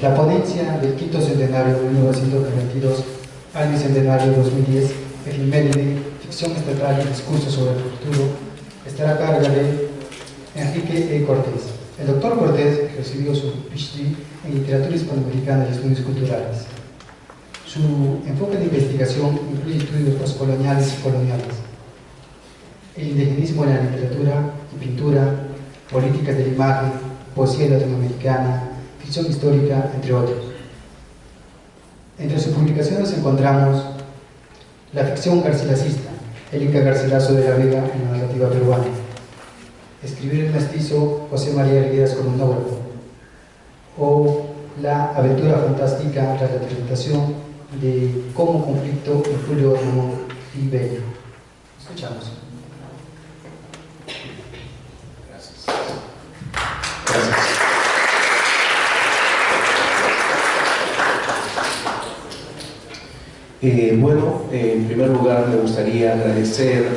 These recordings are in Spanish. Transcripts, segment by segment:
La ponencia del quinto centenario de 1922 al bicentenario 2010, Efeméride, ficción estatal y discurso sobre el futuro, estará a cargo de Enrique E. Cortés. El doctor Cortés recibió su PhD en Literatura Hispanoamericana y Estudios Culturales. Su enfoque de investigación incluye estudios postcoloniales y coloniales, el indigenismo en la literatura y pintura, políticas de la imagen, poesía latinoamericana, ficción histórica, entre otros. Entre sus publicaciones encontramos La ficción garcilasista, el Inca Garcilaso de la Vega en la narrativa peruana, Escribir el mestizo José María Arguedas como nógrafo, o La aventura fantástica tras la presentación de Como conflicto en Julio Ramón y Bello. Escuchamos. Gracias. Gracias. Bueno, en primer lugar me gustaría agradecer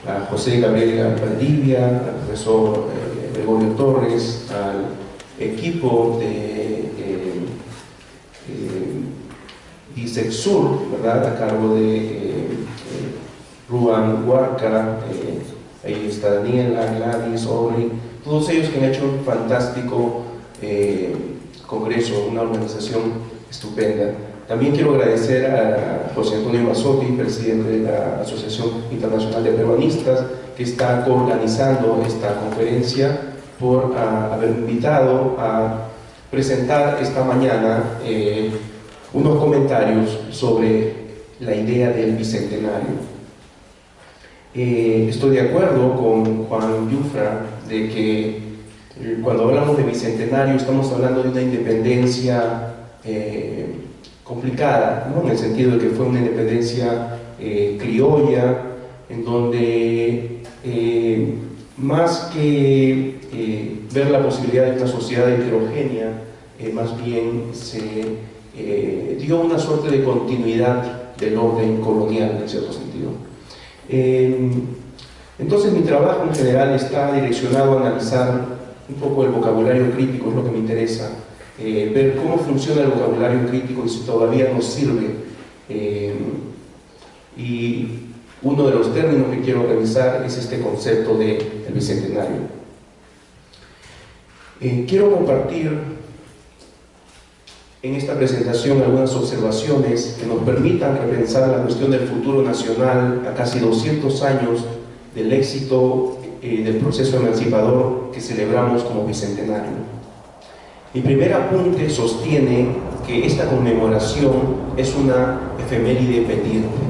a José Gabriel Valdivia, al profesor Gregorio Torres, al equipo de Disexur, ¿verdad?, a cargo de Ruan Huarca, ahí está Daniela, Gladys, Orly, todos ellos que han hecho un fantástico congreso, una organización estupenda. También quiero agradecer a José Antonio Mazzotti, presidente de la Asociación Internacional de Peruanistas, que está coorganizando esta conferencia, por haber invitado a presentar esta mañana unos comentarios sobre la idea del bicentenario. Estoy de acuerdo con Juan Yufra de que cuando hablamos de bicentenario estamos hablando de una independencia complicada, ¿no?, en el sentido de que fue una independencia criolla, en donde más que ver la posibilidad de una sociedad heterogénea, más bien se dio una suerte de continuidad del orden colonial, en cierto sentido. Entonces mi trabajo en general está direccionado a analizar un poco el vocabulario crítico, es lo que me interesa, ver cómo funciona el vocabulario crítico y si todavía nos sirve. Y uno de los términos que quiero revisar es este concepto del bicentenario. Quiero compartir en esta presentación algunas observaciones que nos permitan repensar la cuestión del futuro nacional a casi 200 años del éxito del proceso emancipador que celebramos como bicentenario. Mi primer apunte sostiene que esta conmemoración es una efeméride pendiente.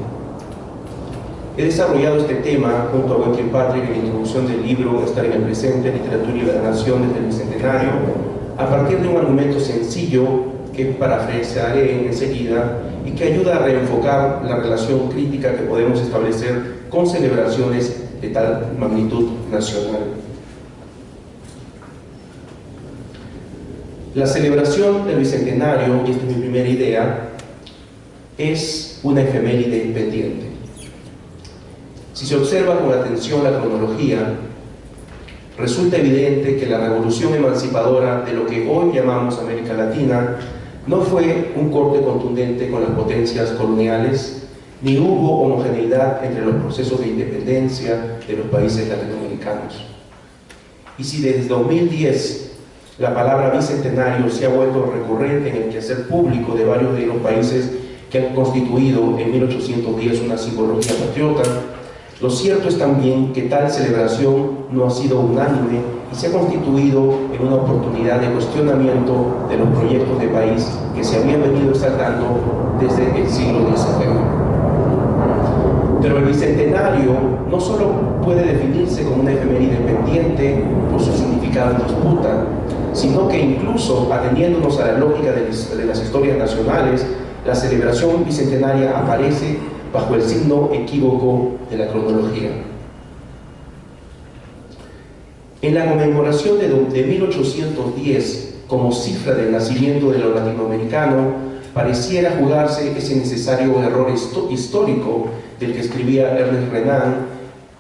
He desarrollado este tema junto a Gwen Kilpatrick en la introducción del libro Estar en el presente, literatura y la nación desde el bicentenario, a partir de un argumento sencillo que parafrasearé enseguida y que ayuda a reenfocar la relación crítica que podemos establecer con celebraciones de tal magnitud nacional. La celebración del bicentenario, y esta es mi primera idea, es una efeméride pendiente. Si se observa con atención la cronología, resulta evidente que la revolución emancipadora de lo que hoy llamamos América Latina no fue un corte contundente con las potencias coloniales, ni hubo homogeneidad entre los procesos de independencia de los países latinoamericanos. Y si desde 2010 la palabra bicentenario se ha vuelto recurrente en el quehacer público de varios de los países que han constituido en 1810 una simbología patriota, lo cierto es también que tal celebración no ha sido unánime y se ha constituido en una oportunidad de cuestionamiento de los proyectos de país que se habían venido exaltando desde el siglo XIX. Pero el bicentenario no solo puede definirse como una efeméride pendiente por su significado en disputa, sino que incluso ateniéndonos a la lógica de las historias nacionales, la celebración bicentenaria aparece bajo el signo equívoco de la cronología. En la conmemoración de 1810, como cifra del nacimiento de lo latinoamericano, pareciera jugarse ese necesario error histórico del que escribía Ernest Renan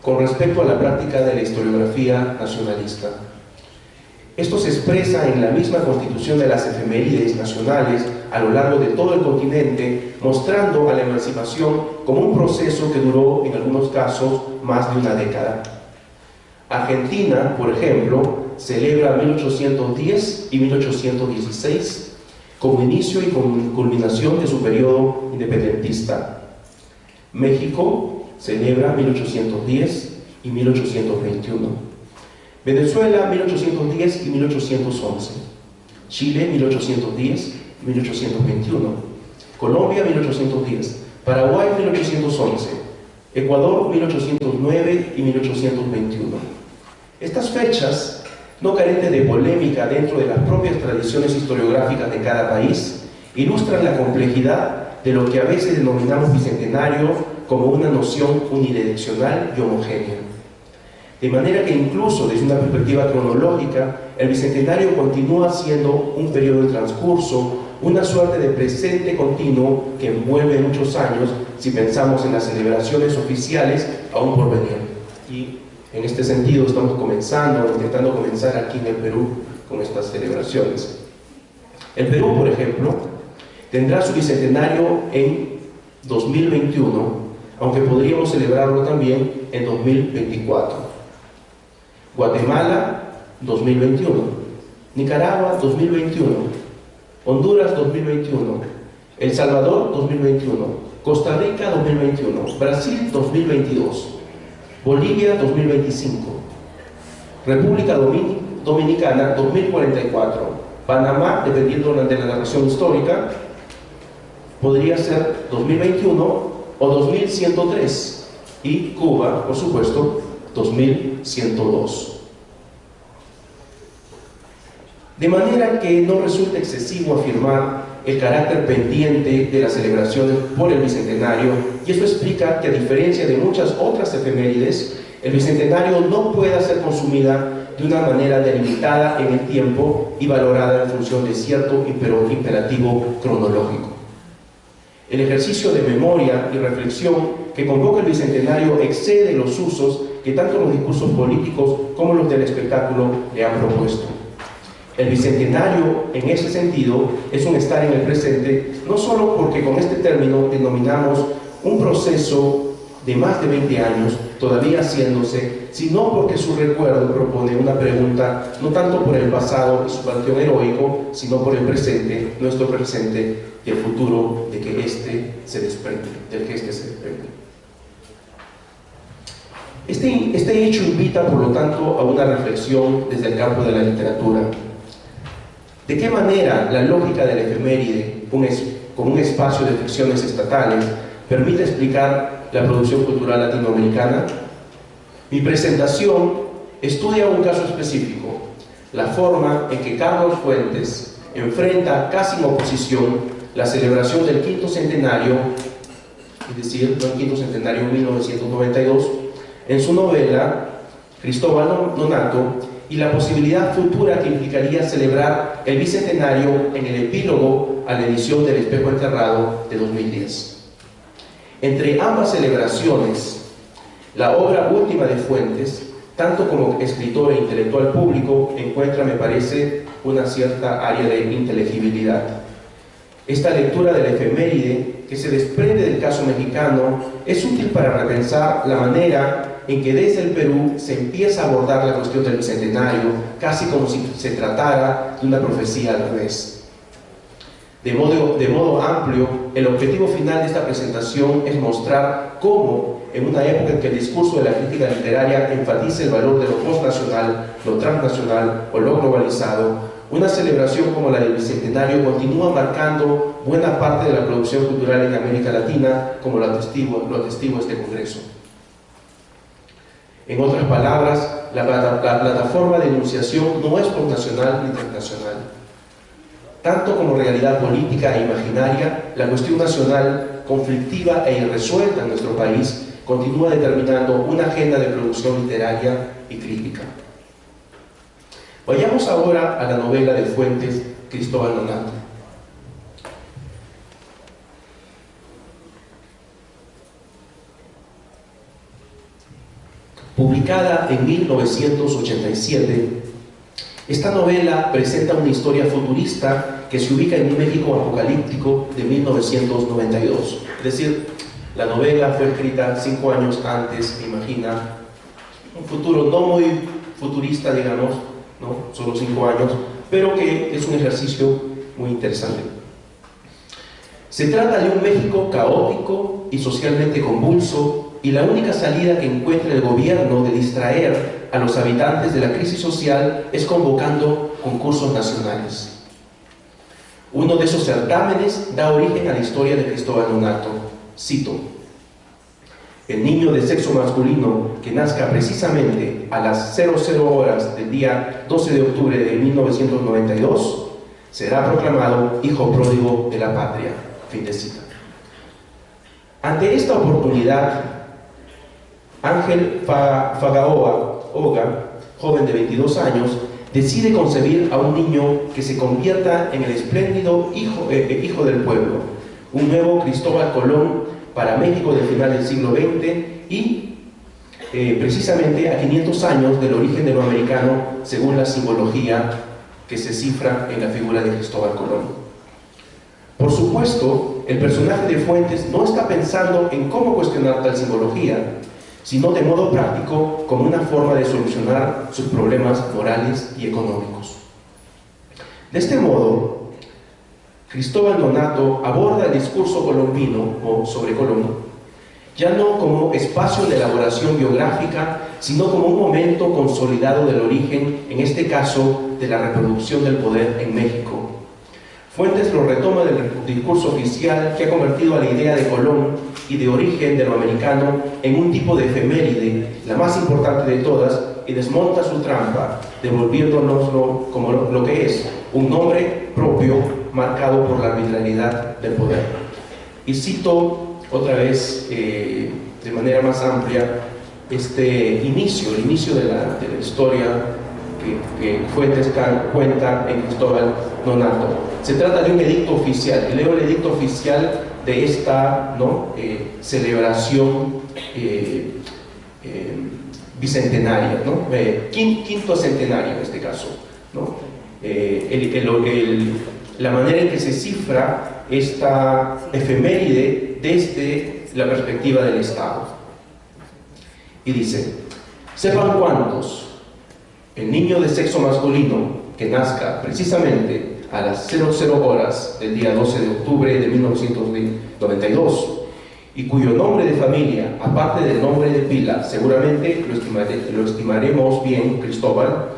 con respecto a la práctica de la historiografía nacionalista. Esto se expresa en la misma constitución de las efemérides nacionales a lo largo de todo el continente, mostrando a la emancipación como un proceso que duró, en algunos casos, más de una década. Argentina, por ejemplo, celebra 1810 y 1816 como inicio y culminación de su periodo independentista. México celebra 1810 y 1821. Venezuela 1810 y 1811. Chile 1810 y 1821. Colombia 1810. Paraguay 1811. Ecuador 1809 y 1821. Estas fechas, no carentes de polémica dentro de las propias tradiciones historiográficas de cada país, ilustran la complejidad de lo que a veces denominamos bicentenario como una noción unidireccional y homogénea. De manera que incluso desde una perspectiva cronológica, el bicentenario continúa siendo un periodo de transcurso, una suerte de presente continuo que envuelve muchos años si pensamos en las celebraciones oficiales aún por venir. Y en este sentido estamos intentando comenzar aquí en el Perú con estas celebraciones. El Perú, por ejemplo, tendrá su bicentenario en 2021, aunque podríamos celebrarlo también en 2024. Guatemala, 2021. Nicaragua, 2021. Honduras, 2021. El Salvador, 2021. Costa Rica, 2021. Brasil, 2022. Bolivia, 2025. República Dominicana, 2044. Panamá, dependiendo de la narración histórica, podría ser 2021 o 2103. Y Cuba, por supuesto, 2102. De manera que no resulta excesivo afirmar el carácter pendiente de las celebraciones por el Bicentenario, y esto explica que, a diferencia de muchas otras efemérides, el Bicentenario no pueda ser consumida de una manera delimitada en el tiempo y valorada en función de cierto imperativo cronológico. El ejercicio de memoria y reflexión que convoca el Bicentenario excede los usos que tanto los discursos políticos como los del espectáculo le han propuesto. El Bicentenario, en ese sentido, es un estar en el presente, no solo porque con este término denominamos un proceso de más de 20 años todavía haciéndose, sino porque su recuerdo propone una pregunta no tanto por el pasado y su panteón heroico, sino por el presente, nuestro presente y el futuro del que éste se desprende. Este hecho invita, por lo tanto, a una reflexión desde el campo de la literatura. ¿De qué manera la lógica de la efeméride, como un espacio de ficciones estatales, permite explicar la producción cultural latinoamericana? Mi presentación estudia un caso específico, la forma en que Carlos Fuentes enfrenta casi en oposición la celebración del quinto centenario, es decir, no el quinto centenario en 1992, en su novela Cristóbal Nonato, y la posibilidad futura que implicaría celebrar el bicentenario en el epílogo a la edición del Espejo Enterrado de 2010. Entre ambas celebraciones, la obra última de Fuentes, tanto como escritor e intelectual público, encuentra, me parece, una cierta área de inteligibilidad. Esta lectura de la efeméride, que se desprende del caso mexicano, es útil para repensar la manera en que desde el Perú se empieza a abordar la cuestión del bicentenario, casi como si se tratara de una profecía al revés. De modo amplio, el objetivo final de esta presentación es mostrar cómo, en una época en que el discurso de la crítica literaria enfatiza el valor de lo postnacional, lo transnacional o lo globalizado, una celebración como la del Bicentenario continúa marcando buena parte de la producción cultural en América Latina, como lo atestigua este Congreso. En otras palabras, la plataforma de enunciación no es postnacional ni transnacional. Tanto como realidad política e imaginaria, la cuestión nacional, conflictiva e irresuelta en nuestro país, continúa determinando una agenda de producción literaria y crítica. Vayamos ahora a la novela de Fuentes, Cristóbal Nonato. Publicada en 1987, Esta novela presenta una historia futurista que se ubica en un México apocalíptico de 1992. Es decir, la novela fue escrita 5 años antes, imagina, un futuro no muy futurista, digamos, ¿no? Solo 5 años, pero que es un ejercicio muy interesante. Se trata de un México caótico y socialmente convulso, y la única salida que encuentra el gobierno de distraer a los habitantes de la crisis social es convocando concursos nacionales. Uno de esos certámenes da origen a la historia de Cristóbal Nonato. Cito: el niño de sexo masculino que nazca precisamente a las 00 horas del día 12 de octubre de 1992 será proclamado hijo pródigo de la patria. Fin de cita. Ante esta oportunidad, Ángel Fagaoa Oga, joven de 22 años, decide concebir a un niño que se convierta en el espléndido hijo del pueblo, un nuevo Cristóbal Colón para México del final del siglo XX y precisamente a 500 años del origen de lo americano, según la simbología que se cifra en la figura de Cristóbal Colón. Por supuesto, el personaje de Fuentes no está pensando en cómo cuestionar tal simbología, sino de modo práctico como una forma de solucionar sus problemas morales y económicos. De este modo, Cristóbal Nonato aborda el discurso colombino o sobre Colón ya no como espacio de elaboración biográfica, sino como un momento consolidado del origen, en este caso de la reproducción del poder en México. Fuentes lo retoma del discurso oficial que ha convertido a la idea de Colón y de origen de lo americano en un tipo de efeméride, la más importante de todas, y desmonta su trampa, devolviéndonoslo como lo que es, un nombre propio marcado por la arbitrariedad del poder. Y cito otra vez, de manera más amplia, el inicio de la historia que Fuentes cuenta en Cristóbal Nonato. Se trata de un edicto oficial. Leo el edicto oficial de esta celebración bicentenaria, ¿no? Quinto centenario en este caso, ¿no? La manera en que se cifra esta efeméride desde la perspectiva del Estado. Y dice: sepan cuántos, el niño de sexo masculino que nazca precisamente a las 00 horas del día 12 de octubre de 1992 y cuyo nombre de familia, aparte del nombre de pila, seguramente lo estimaremos bien, Cristóbal,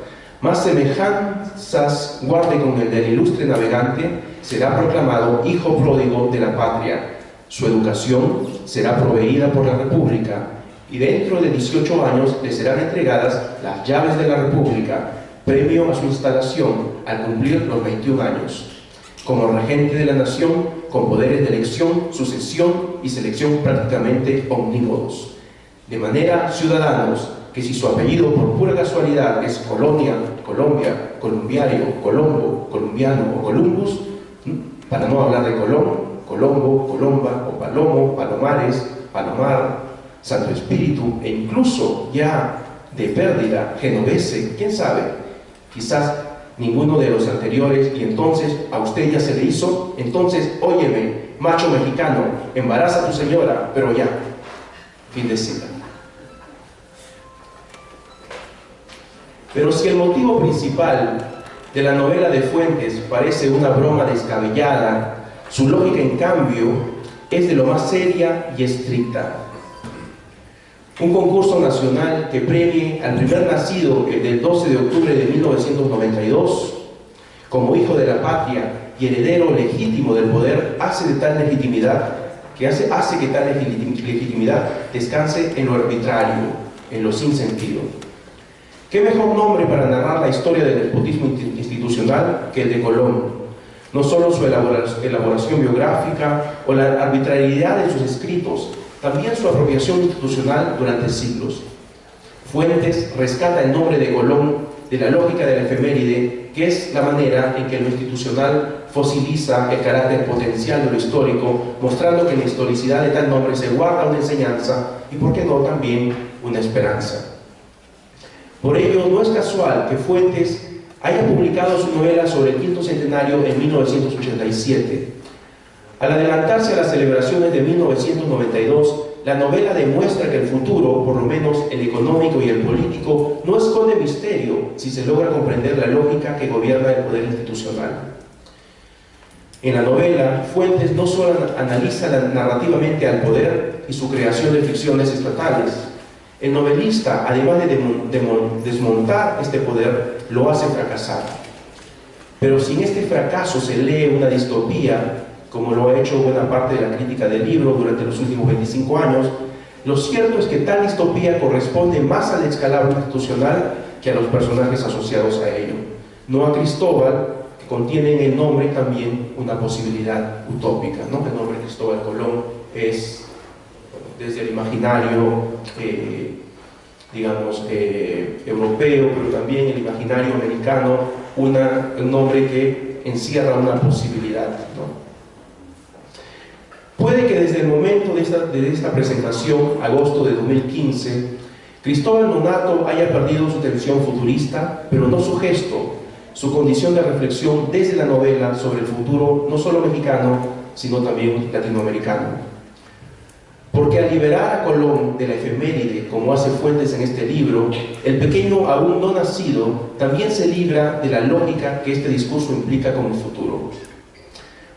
más semejanzas guarde con el del ilustre navegante, será proclamado hijo pródigo de la patria. Su educación será proveída por la República y dentro de 18 años le serán entregadas las llaves de la República, premio a su instalación al cumplir los 21 años, como regente de la nación, con poderes de elección, sucesión y selección prácticamente omnímodos. De manera, ciudadanos, que si su apellido por pura casualidad es Colonia, Colombia, Colombiario, Colombo, Colombiano o Columbus, para no hablar de Colón, Colombo, Colomba o Palomo, Palomares, Palomar, Santo Espíritu e incluso ya de pérdida, Genovese, quién sabe, quizás ninguno de los anteriores, y entonces a usted ya se le hizo. Entonces, óyeme, macho mexicano, embaraza a tu señora, pero ya. Fin de cita. Pero si el motivo principal de la novela de Fuentes parece una broma descabellada, su lógica, en cambio, es de lo más seria y estricta. Un concurso nacional que premie al primer nacido del 12 de octubre de 1992 como hijo de la patria y heredero legítimo del poder hace que tal legitimidad descanse en lo arbitrario, en lo sin sentido. ¿Qué mejor nombre para narrar la historia del despotismo institucional que el de Colón? No solo su elaboración biográfica o la arbitrariedad de sus escritos, también su apropiación institucional durante siglos. Fuentes rescata el nombre de Colón de la lógica de la efeméride, que es la manera en que lo institucional fosiliza el carácter potencial de lo histórico, mostrando que en la historicidad de tal nombre se guarda una enseñanza y, por qué no, también una esperanza. Por ello, no es casual que Fuentes haya publicado su novela sobre el quinto centenario en 1987. Al adelantarse a las celebraciones de 1992, la novela demuestra que el futuro, por lo menos el económico y el político, no esconde misterio si se logra comprender la lógica que gobierna el poder institucional. En la novela, Fuentes no solo analiza narrativamente al poder y su creación de ficciones estatales. El novelista, además de desmontar este poder, lo hace fracasar. Pero si en este fracaso se lee una distopía, como lo ha hecho buena parte de la crítica del libro durante los últimos 25 años, lo cierto es que tal distopía corresponde más al descalabro institucional que a los personajes asociados a ello. No a Cristóbal, que contiene en el nombre también una posibilidad utópica, ¿no? El nombre Cristóbal Colón es, desde el imaginario, europeo, pero también el imaginario americano, un nombre que encierra una posibilidad, ¿no? Puede que desde el momento de esta presentación, agosto de 2015, Cristóbal Nonato haya perdido su tensión futurista, pero no su gesto, su condición de reflexión desde la novela sobre el futuro no solo mexicano, sino también latinoamericano. Porque al liberar a Colón de la efeméride, como hace Fuentes en este libro, el pequeño aún no nacido también se libra de la lógica que este discurso implica como futuro.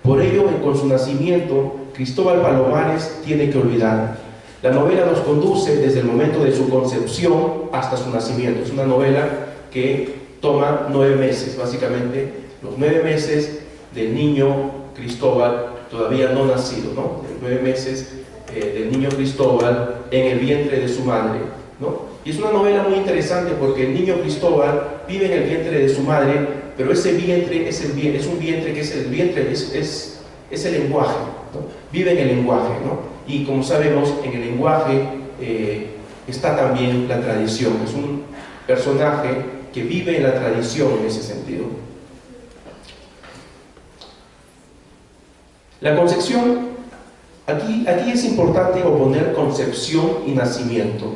Por ello, con su nacimiento, Cristóbal Palomares tiene que olvidar. La novela nos conduce desde el momento de su concepción hasta su nacimiento. Es una novela que toma 9 meses, básicamente, los 9 meses del niño Cristóbal todavía no nacido, ¿no? 9 meses del niño Cristóbal en el vientre de su madre, ¿no? Y es una novela muy interesante porque el niño Cristóbal vive en el vientre de su madre, pero ese vientre es un vientre que es el vientre, es el lenguaje, ¿no? Vive en el lenguaje, ¿no? Y como sabemos, en el lenguaje está también la tradición. Es un personaje que vive en la tradición en ese sentido. La concepción, aquí es importante oponer concepción y nacimiento.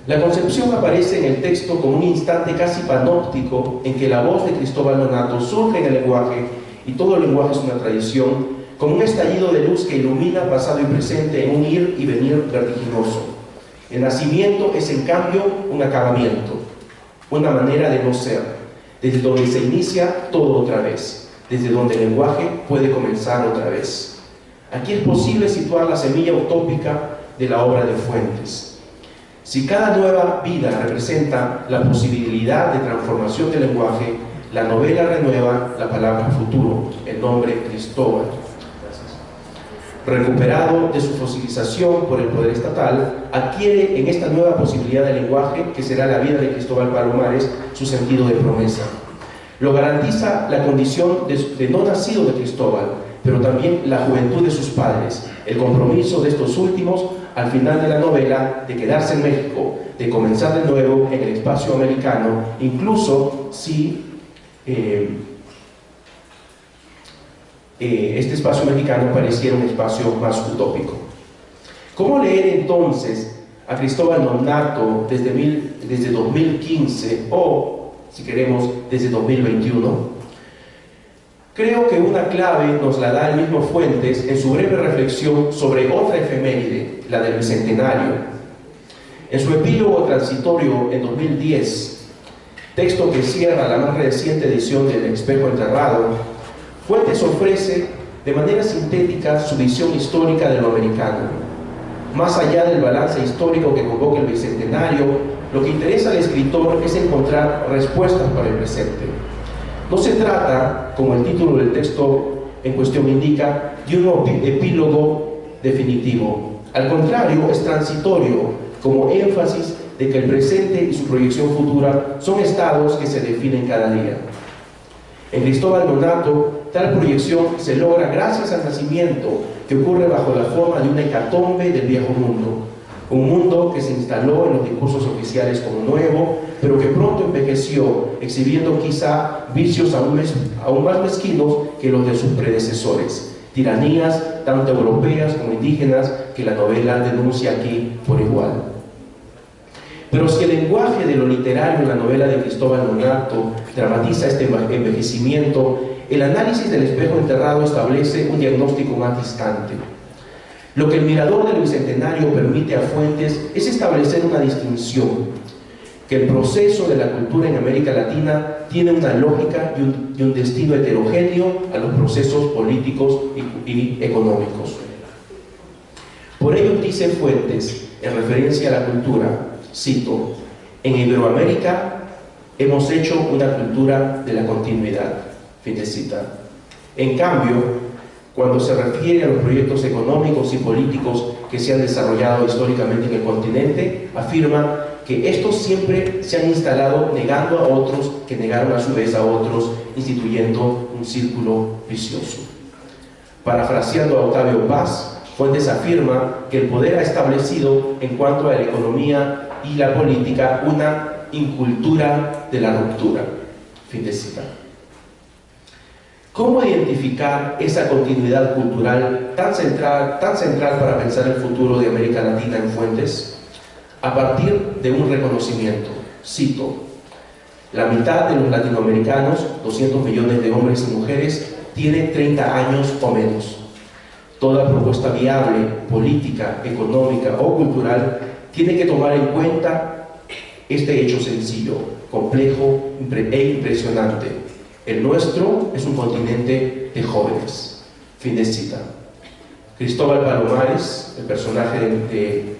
La concepción aparece en el texto como un instante casi panóptico en que la voz de Cristóbal Nonato surge en el lenguaje, y todo el lenguaje es una tradición, como un estallido de luz que ilumina pasado y presente en un ir y venir vertiginoso. El nacimiento es en cambio un acabamiento, una manera de no ser, desde donde se inicia todo otra vez, desde donde el lenguaje puede comenzar otra vez. Aquí es posible situar la semilla utópica de la obra de Fuentes. Si cada nueva vida representa la posibilidad de transformación del lenguaje, la novela renueva la palabra futuro, el nombre Cristóbal. Recuperado de su fosilización por el poder estatal, adquiere en esta nueva posibilidad de lenguaje, que será la vida de Cristóbal Palomares, su sentido de promesa. Lo garantiza la condición de no nacido de Cristóbal, pero también la juventud de sus padres, el compromiso de estos últimos al final de la novela de quedarse en México, de comenzar de nuevo en el espacio americano, incluso si este espacio mexicano pareciera un espacio más utópico. ¿Cómo leer entonces a Cristóbal Nonato desde 2015 o, si queremos, desde 2021? Creo que una clave nos la da el mismo Fuentes en su breve reflexión sobre otra efeméride, la del Bicentenario. En su epílogo transitorio en 2010, texto que cierra la más reciente edición del Espejo Enterrado, Fuentes ofrece de manera sintética su visión histórica de lo americano. Más allá del balance histórico que convoca el Bicentenario, lo que interesa al escritor es encontrar respuestas para el presente. No se trata, como el título del texto en cuestión indica, de un epílogo definitivo. Al contrario, es transitorio, como énfasis de que el presente y su proyección futura son estados que se definen cada día. En Cristóbal Nonato, tal proyección se logra gracias al nacimiento que ocurre bajo la forma de una hecatombe del viejo mundo. Un mundo que se instaló en los discursos oficiales como nuevo, pero que pronto envejeció, exhibiendo quizá vicios aún más mezquinos que los de sus predecesores. Tiranías tanto europeas como indígenas que la novela denuncia aquí por igual. Pero si el lenguaje de lo literario en la novela de Cristóbal Nonato dramatiza este envejecimiento, el análisis del espejo enterrado establece un diagnóstico más distante. Lo que el mirador del Bicentenario permite a Fuentes es establecer una distinción, que el proceso de la cultura en América Latina tiene una lógica y un destino heterogéneo a los procesos políticos y económicos. Por ello dice Fuentes, en referencia a la cultura, cito, en Iberoamérica hemos hecho una cultura de la continuidad, fin de cita. En cambio, cuando se refiere a los proyectos económicos y políticos que se han desarrollado históricamente en el continente, afirma que estos siempre se han instalado negando a otros que negaron a su vez a otros, instituyendo un círculo vicioso. Parafraseando a Octavio Paz, Fuentes afirma que el poder ha establecido en cuanto a la economía y la política una incultura de la ruptura. Fin de cita. ¿Cómo identificar esa continuidad cultural tan central para pensar el futuro de América Latina en Fuentes? A partir de un reconocimiento. Cito, la mitad de los latinoamericanos, 200 millones de hombres y mujeres, tiene 30 años o menos. Toda propuesta viable, política, económica o cultural, tiene que tomar en cuenta este hecho sencillo, complejo e impresionante. El nuestro es un continente de jóvenes. Fin de cita. Cristóbal Palomares, el personaje de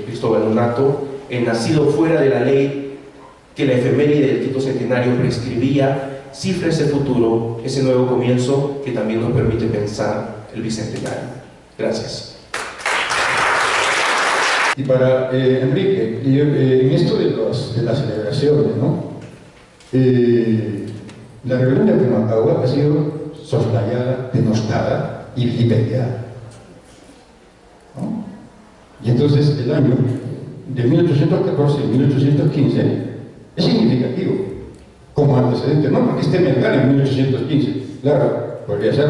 Cristóbal Nonato, el nacido fuera de la ley que la efeméride del quinto centenario prescribía, cifra ese futuro, ese nuevo comienzo que también nos permite pensar el bicentenario. Gracias. Y para Enrique, en esto de las celebraciones, ¿no? La rebelión de Pumacahua ha sido soslayada, denostada y vilipendiada, ¿no? Y entonces el año de 1814 y 1815 es significativo como antecedente, no porque esté Melgar en 1815, claro, podría ser,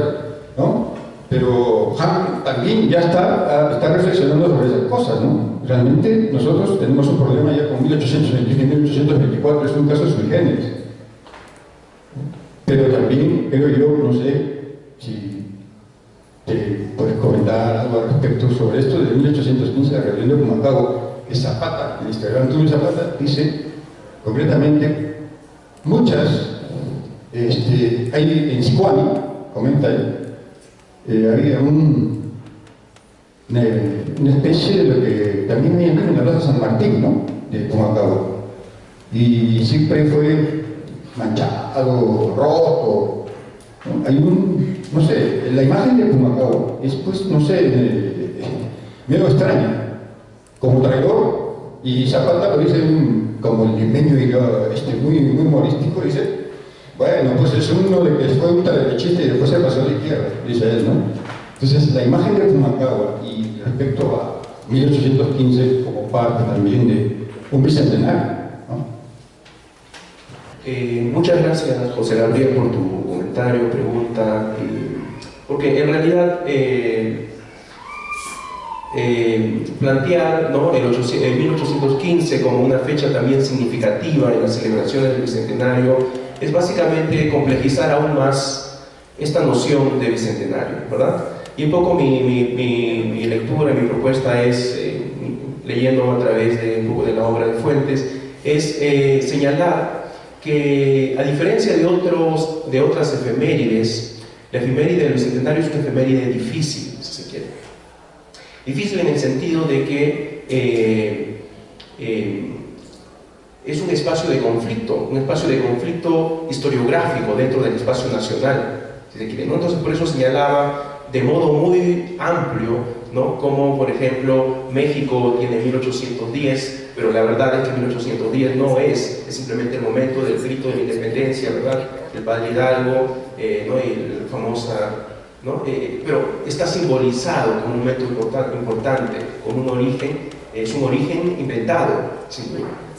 ¿no? Pero Hamlet también ya está reflexionando sobre esas cosas, ¿no? Realmente nosotros tenemos un problema ya con 1821 y 1824, es un caso sui generis. Pero también, creo yo, no sé si te puedes comentar algo al respecto sobre esto de 1815, la rebelión de Pumacahua, que Zapata, el historiador Antonio Zapata, dice concretamente muchas, hay en Sicuani, comenta él, había una especie de lo que también hay en la Plaza San Martín, ¿no? De Pumacahua, y siempre fue manchado, roto, ¿no? Hay no sé, la imagen de Pumacahua es, pues, no sé, medio extraña, como traidor, y Zapata lo dice como el limeño muy humorístico, dice, bueno, pues es uno de que fue un derechista y después se pasó a la izquierda, dice él, ¿no? Entonces, la imagen de Pumacahua y respecto a 1815 como parte también de un bicentenario, ¿no? Muchas gracias, José Gabriel, por tu comentario, pregunta, porque en realidad plantear, ¿no?, el 1815 como una fecha también significativa en las celebraciones del Bicentenario es básicamente complejizar aún más esta noción de Bicentenario, ¿verdad? Y un poco mi lectura, mi propuesta es, leyendo a través de un poco de la obra de Fuentes, es señalar que, a diferencia de otras efemérides, la efeméride del Bicentenario es una efeméride difícil, si se quiere. Difícil en el sentido de que es un espacio de conflicto historiográfico dentro del espacio nacional, si se quiere, ¿no? Entonces, por eso señalaba de modo muy amplio, ¿no?, como, por ejemplo, México tiene 1810, pero la verdad es que 1810 no es simplemente el momento del grito de la independencia, ¿verdad?, del padre Hidalgo, ¿no?, y la famosa, ¿no?, pero está simbolizado como un momento importante, con un origen, es un origen inventado, ¿sí?,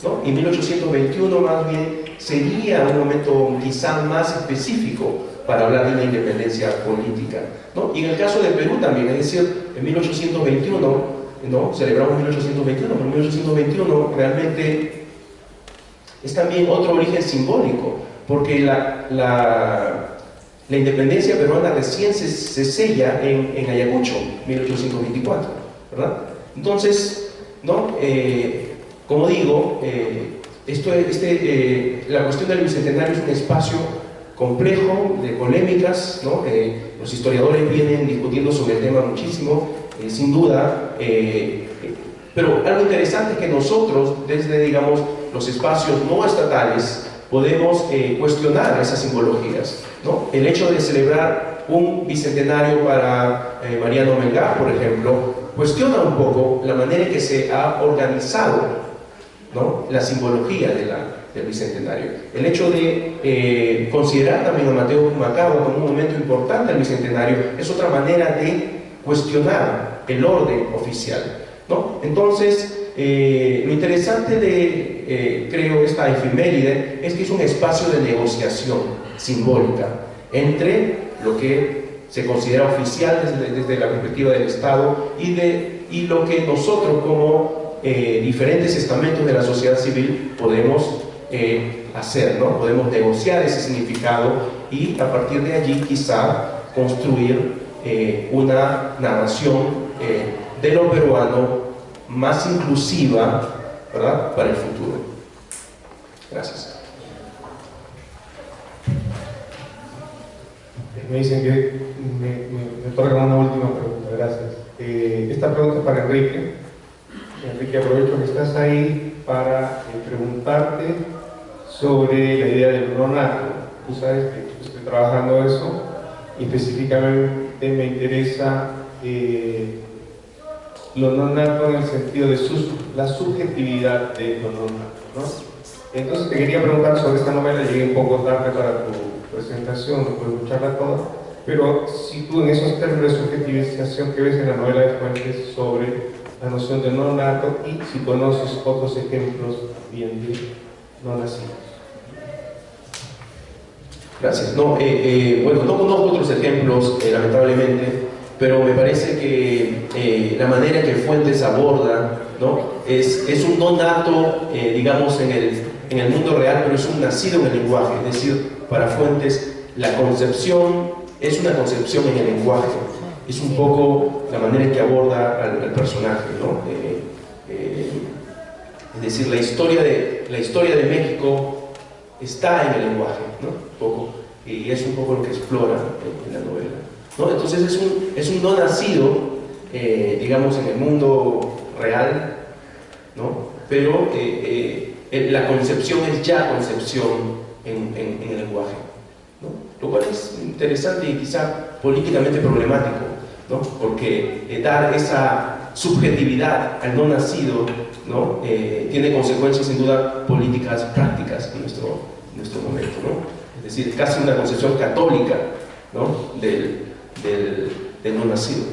¿no? Y 1821 más bien sería un momento quizá más específico para hablar de una independencia política, ¿no? Y en el caso de Perú también, es decir, en 1821 ¿no? Celebramos 1821, pero 1821 realmente es también otro origen simbólico, porque la independencia peruana recién se sella en Ayacucho, 1824, ¿verdad? Entonces, ¿no? Como digo, la cuestión del Bicentenario es un espacio complejo, de polémicas, ¿no? Los historiadores vienen discutiendo sobre el tema muchísimo, sin duda, pero algo interesante es que nosotros, desde, digamos, los espacios no estatales, podemos cuestionar esas simbologías, ¿no? El hecho de celebrar un bicentenario para Mariano Melgar, por ejemplo, cuestiona un poco la manera en que se ha organizado, ¿no? La simbología del bicentenario. El hecho de considerar también a Mateo Pumacahua como un momento importante del bicentenario es otra manera de cuestionar el orden oficial, ¿no? Entonces, lo interesante de, creo, esta efeméride es que es un espacio de negociación simbólica entre lo que se considera oficial desde la perspectiva del Estado y lo que nosotros como diferentes estamentos de la sociedad civil podemos hacer, ¿no? Podemos negociar ese significado y a partir de allí quizá construir una narración de lo peruano más inclusiva, ¿verdad?, para el futuro. Gracias. Me dicen que me toca una última pregunta, gracias. Esta pregunta es para Enrique. Enrique, aprovecho que estás ahí para preguntarte sobre la idea del nonato. Tú sabes que estoy trabajando eso y específicamente me interesa lo nonato en el sentido de la subjetividad de lo nonato, ¿no? Entonces te quería preguntar sobre esta novela, llegué un poco tarde para tu presentación, no puedo escucharla toda, pero si tú en esos términos de subjetivización que ves en la novela de Fuentes sobre la noción de nonato y si conoces otros ejemplos bien de no nacidos. Gracias. No, bueno, no conozco otros ejemplos, lamentablemente, pero me parece que la manera en que Fuentes aborda, ¿no?, es un no nato, digamos, en el mundo real, pero es un nacido en el lenguaje. Es decir, para Fuentes, la concepción es una concepción en el lenguaje. Es un poco la manera en que aborda al personaje, ¿no? Es decir, la historia de México está en el lenguaje, ¿no? Un poco, y es un poco lo que explora en la novela, ¿no? Entonces es un no nacido, digamos, en el mundo real, ¿no? Pero la concepción es ya concepción en el lenguaje, ¿no? Lo cual es interesante y quizá políticamente problemático, ¿no? Porque dar esa subjetividad al no nacido, ¿no?, tiene consecuencias sin duda políticas prácticas en nuestro momento, ¿no? Es decir, casi una concepción católica, ¿no?, del no nacido.